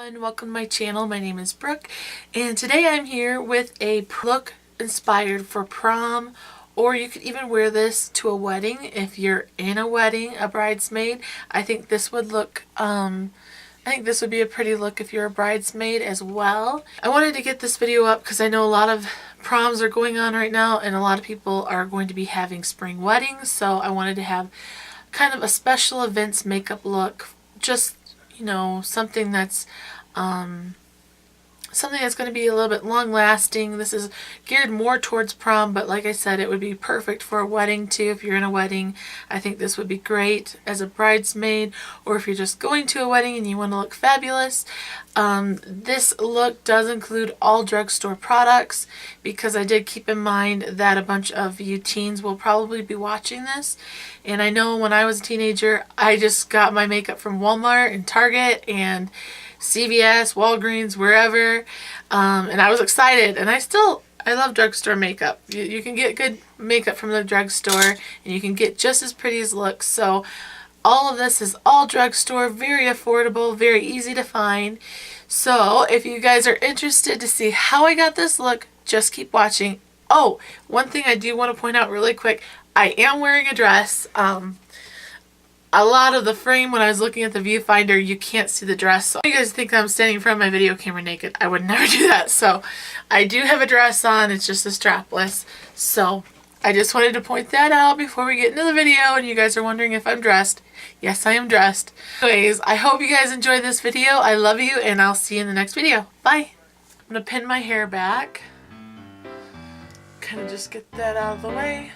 everyone, welcome to my channel. My name is Brooke and today I'm here with a look inspired for prom, or you could even wear this to a wedding if you're in a wedding, a bridesmaid. I think this would look I think this would be a pretty look if you're a bridesmaid as well. I wanted to get this video up because I know a lot of proms are going on right now and a lot of people are going to be having spring weddings, so I wanted to have kind of a special events makeup look, just something that's going to be a little bit long lasting. This is geared more towards prom, but like I said, it would be perfect for a wedding too. If you're in a wedding, I think this would be great as a bridesmaid, or if you're just going to a wedding and you want to look fabulous. This look does include all drugstore products because I did keep in mind that a bunch of you teens will probably be watching this. And I know when I was a teenager, I just got my makeup from Walmart and Target and CVS, Walgreens, wherever, and I was excited, and I love drugstore makeup. You can get good makeup from the drugstore and you can get just as pretty as looks. So all of this is all drugstore, very affordable, very easy to find. So if you guys are interested to see how I got this look, just keep watching. Oh, one thing I do want to point out really quick, I am wearing a dress. A lot of the frame, when I was looking at the viewfinder, you can't see the dress. So you guys think I'm standing in front of my video camera naked. I would never do that. So I do have a dress on. It's just a strapless. So I just wanted to point that out before we get into the video and you guys are wondering if I'm dressed. Yes, I am dressed. Anyways, I hope you guys enjoyed this video. I love you and I'll see you in the next video. Bye. I'm going to pin my hair back. Kind of just get that out of the way.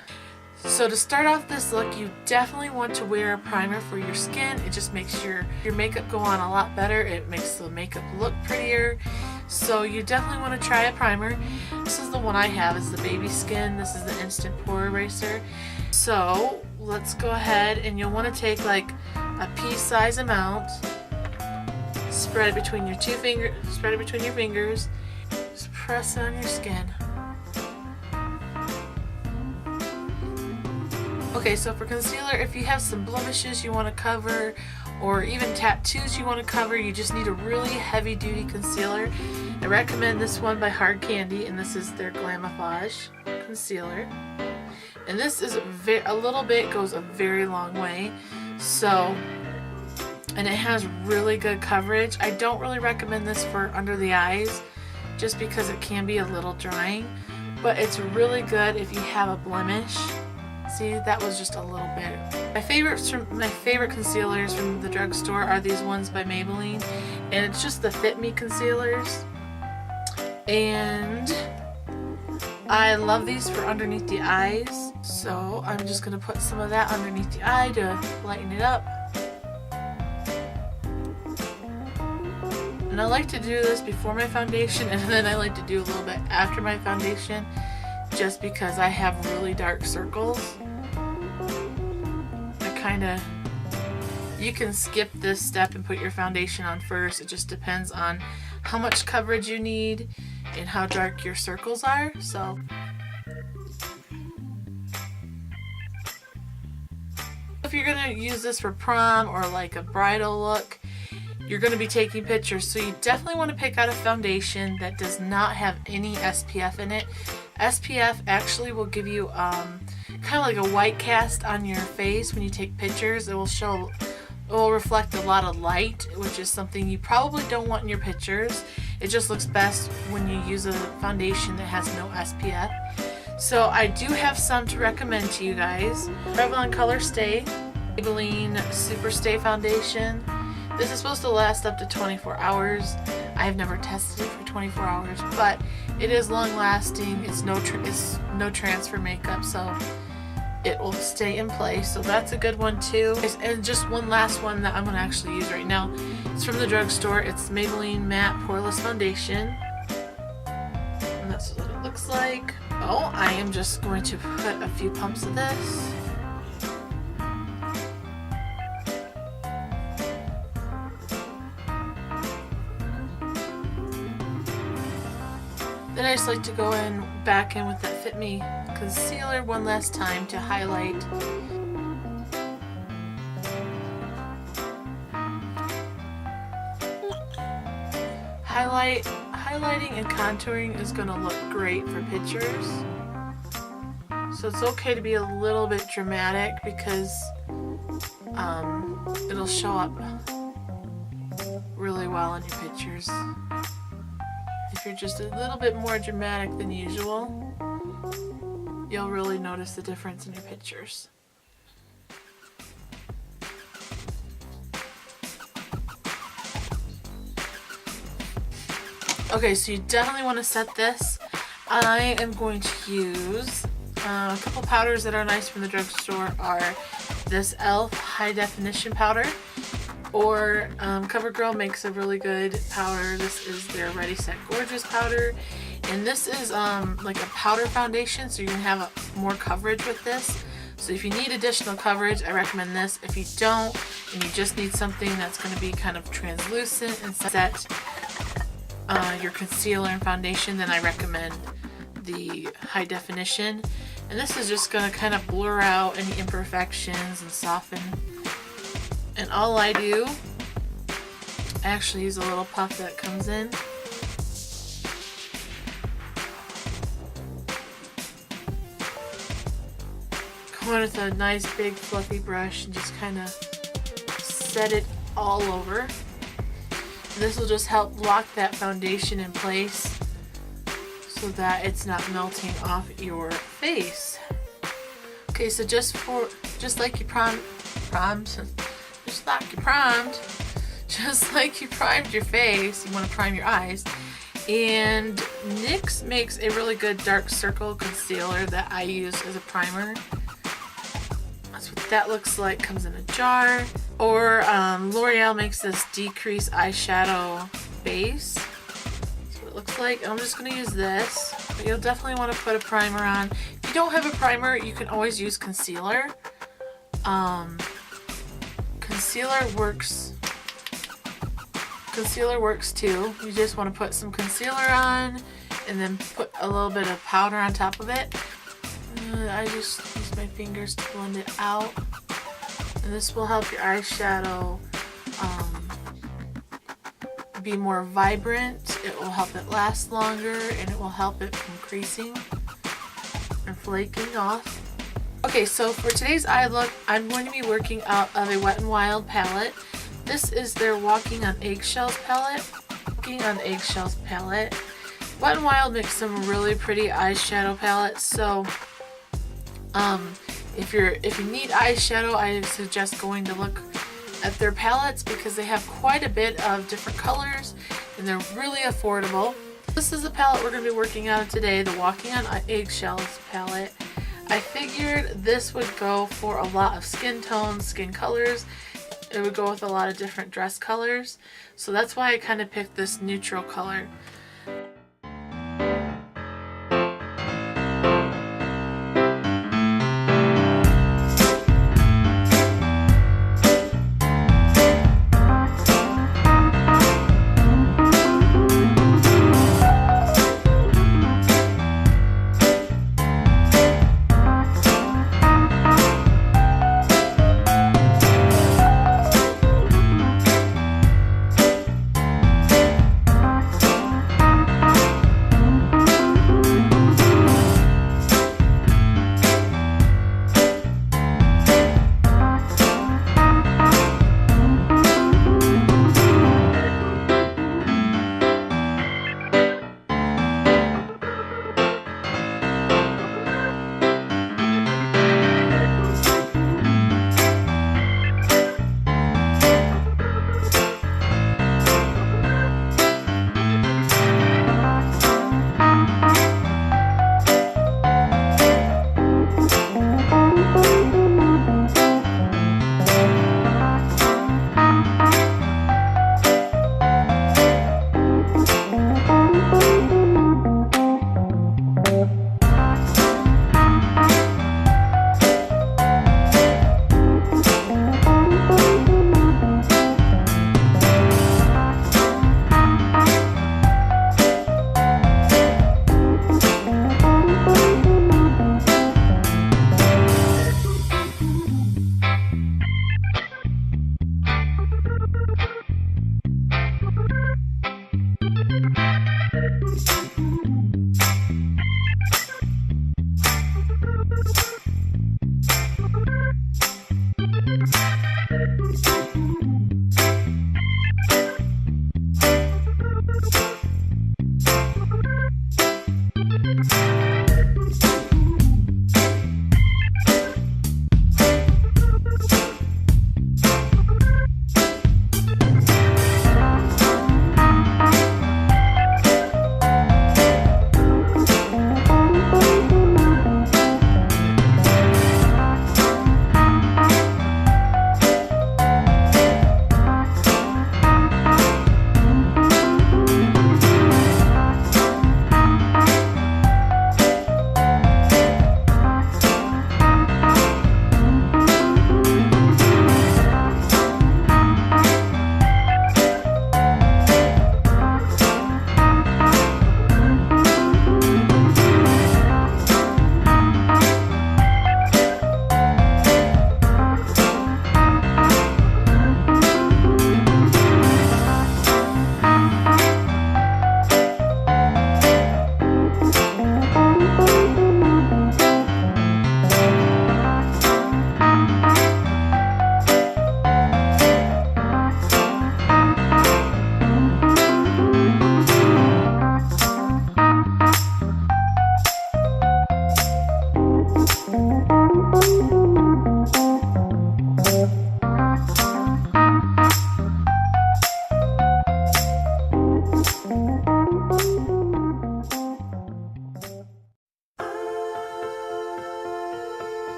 So to start off this look, you definitely want to wear a primer for your skin. It just makes your makeup go on a lot better. It makes the makeup look prettier. So you definitely want to try a primer. This is the one I have, is the Baby Skin. This is the Instant Pore Eraser. So let's go ahead and you'll want to take like a pea-size amount, spread it between your fingers, just press it on your skin. Okay, so for concealer, if you have some blemishes you want to cover, or even tattoos you want to cover, you just need a really heavy-duty concealer. I recommend this one by Hard Candy, and this is their Glamifage concealer. And this is a little bit, goes a very long way. So, and it has really good coverage. I don't really recommend this for under the eyes, just because it can be a little drying, but it's really good if you have a blemish. See, that was just a little bit. My favorite concealers from the drugstore are these ones by Maybelline, and it's just the Fit Me concealers. And I love these for underneath the eyes, so I'm just gonna put some of that underneath the eye to lighten it up. And I like to do this before my foundation, and then I like to do a little bit after my foundation, just because I have really dark circles. You can skip this step and put your foundation on first. It just depends on how much coverage you need and how dark your circles are. So if you're going to use this for prom or like a bridal look, you're going to be taking pictures, so you definitely want to pick out a foundation that does not have any SPF in it. SPF actually will give you kind of like a white cast on your face when you take pictures. It will reflect a lot of light, which is something you probably don't want in your pictures. It just looks best when you use a foundation that has no SPF. So I do have some to recommend to you guys. Revlon Color Stay, Maybelline Super Stay Foundation. This is supposed to last up to 24 hours. I have never tested it for 24 hours, but it is long lasting. It's no transfer makeup, so it will stay in place. So that's a good one too. And just one last one that I'm going to actually use right now. It's from the drugstore. It's Maybelline Matte Poreless Foundation. And that's what it looks like. Oh, I am just going to put a few pumps of this. Then I just like to go back in with that Fit Me concealer one last time to highlight. Highlighting and contouring is going to look great for pictures. So it's okay to be a little bit dramatic because it'll show up really well in your pictures. If you're just a little bit more dramatic than usual, you'll really notice the difference in your pictures. Okay, so you definitely want to set this. I am going to use a couple powders that are nice from the drugstore are this e.l.f. high definition powder, or CoverGirl makes a really good powder. This is their Ready Set Gorgeous powder, and this is like a powder foundation, so you can have more coverage with this. So if you need additional coverage, I recommend this. If you don't, and you just need something that's going to be kind of translucent and set your concealer and foundation, then I recommend the high definition. And this is just going to kind of blur out any imperfections and soften. And all I do, I actually use a little puff that comes in. Come in with a nice big fluffy brush and just kind of set it all over. This will just help lock that foundation in place so that it's not melting off your face. Okay, so just like you primed your face, you want to prime your eyes. And NYX makes a really good dark circle concealer that I use as a primer. That's what that looks like. Comes in a jar. Or L'Oreal makes this decrease eyeshadow base. That's what it looks like. And I'm just going to use this. But you'll definitely want to put a primer on. If you don't have a primer, you can always use concealer. Concealer works too. You just want to put some concealer on and then put a little bit of powder on top of it. I just use my fingers to blend it out. And this will help your eyeshadow be more vibrant. It will help it last longer, and it will help it from creasing and flaking off. Okay, so for today's eye look, I'm going to be working out of a Wet n Wild palette. This is their Walking on Eggshells palette. Wet n Wild makes some really pretty eyeshadow palettes, so if you need eyeshadow, I suggest going to look at their palettes because they have quite a bit of different colors and they're really affordable. This is the palette we're going to be working on today, the Walking on Eggshells palette. I figured this would go for a lot of skin tones, skin colors. It would go with a lot of different dress colors. So that's why I kind of picked this neutral color.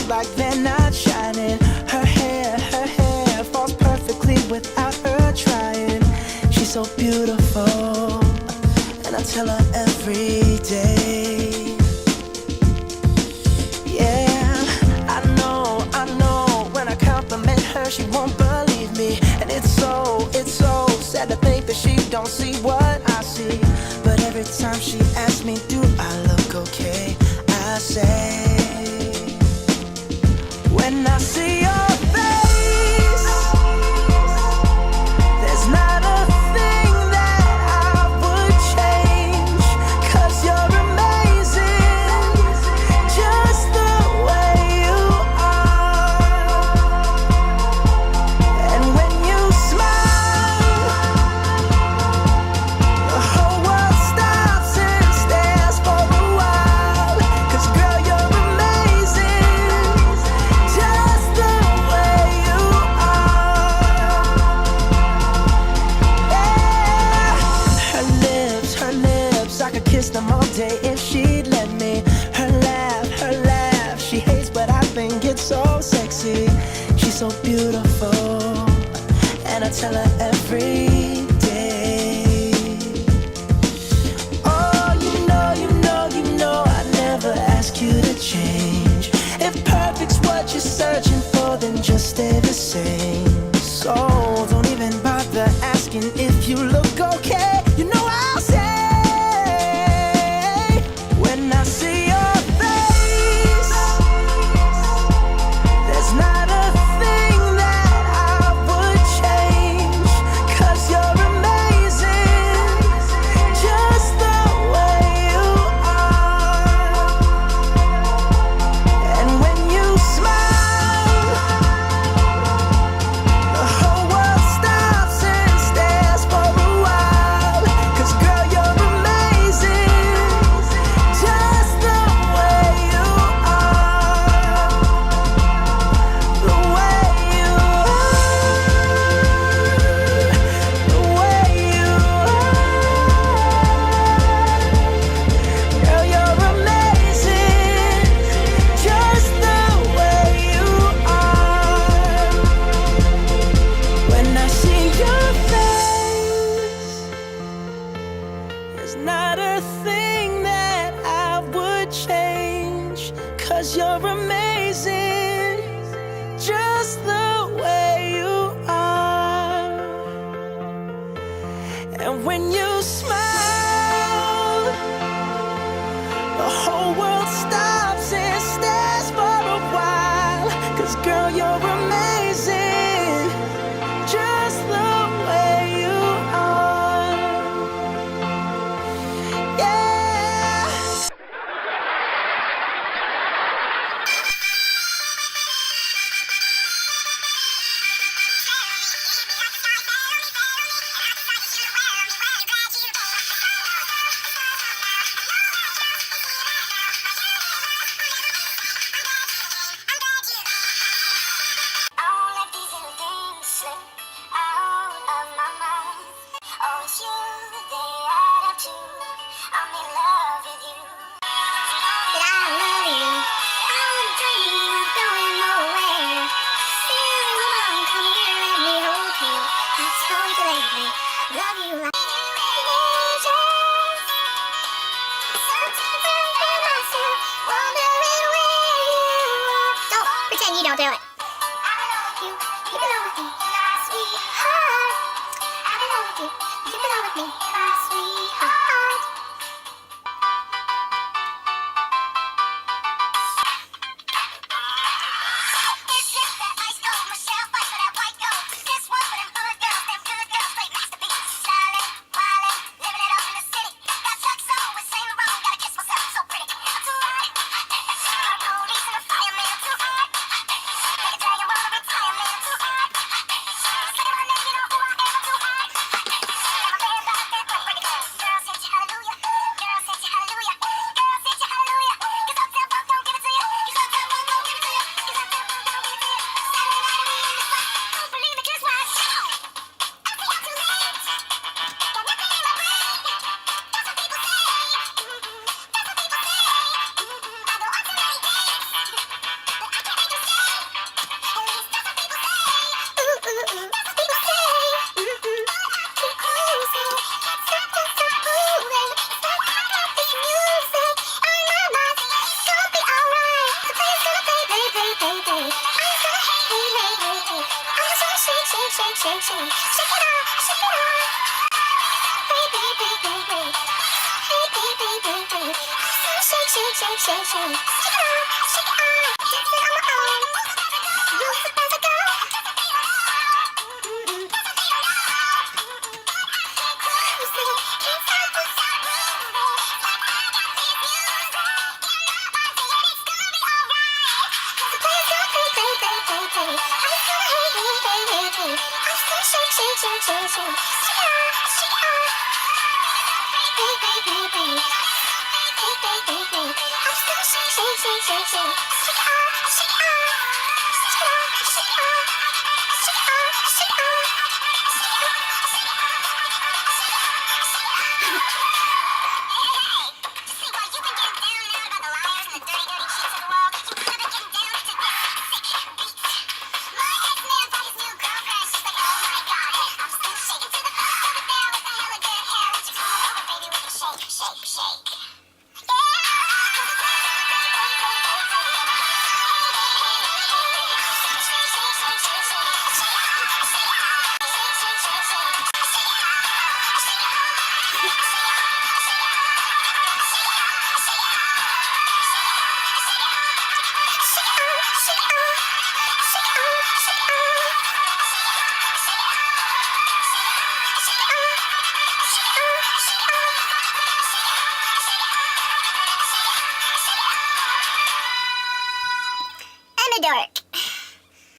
Like they're not shining. Her hair falls perfectly without her trying. She's so beautiful, and I tell her every day. Yeah, I know, when I compliment her, she won't believe me. And it's so sad to think that she don't see what I see. But every time she asks me, do I look okay, I say, when I see your face, there's not a thing that I would change, 'cause you're amazing, just the way you are. And when you smile, the whole world stops and stares for a while, 'cause girl, you're amazing, just the way you are. Yeah. Her lips, I could kiss them all day if she'd let me. Her laugh, she hates, but I think it's so sexy. She's so beautiful, and I tell her every day. Oh, you know, I never ask you to change. If perfect's what you're searching for, then just stay the same. So don't even bother asking if you look okay. You know I'll say, when I see your face, there's not a thing that I would change, 'cause you're amazing, just the way you are. And when you smile, the whole world stops and stares for a while, 'cause girl, you're amazing, just the way you are. The way you are, the way you are. Girl, you're amazing, just the way you are. When I see your face, there's not a thing that I would change, 'cause you're amazing, just the way you are. And when you smile, the whole world stops and stares for a while, 'cause girl, you're amazing, just the way you are. Yeah. All of these little things slip out of my mouth. Oh, it's you, they add up to, I'm in love with you. That I love you, I would dream of going nowhere. Still, come on, come here, let me hold you. I'm so lately, love you like sometimes I feel myself wondering where you are. Don't pretend you don't do it. I love you, keep it on with me, my sweetheart. I love you, keep it on with me, my sweetheart. This is that ice cold Michelle fight for that white gold. This one for them hood girls, them good girls, straight masterpieces, darling.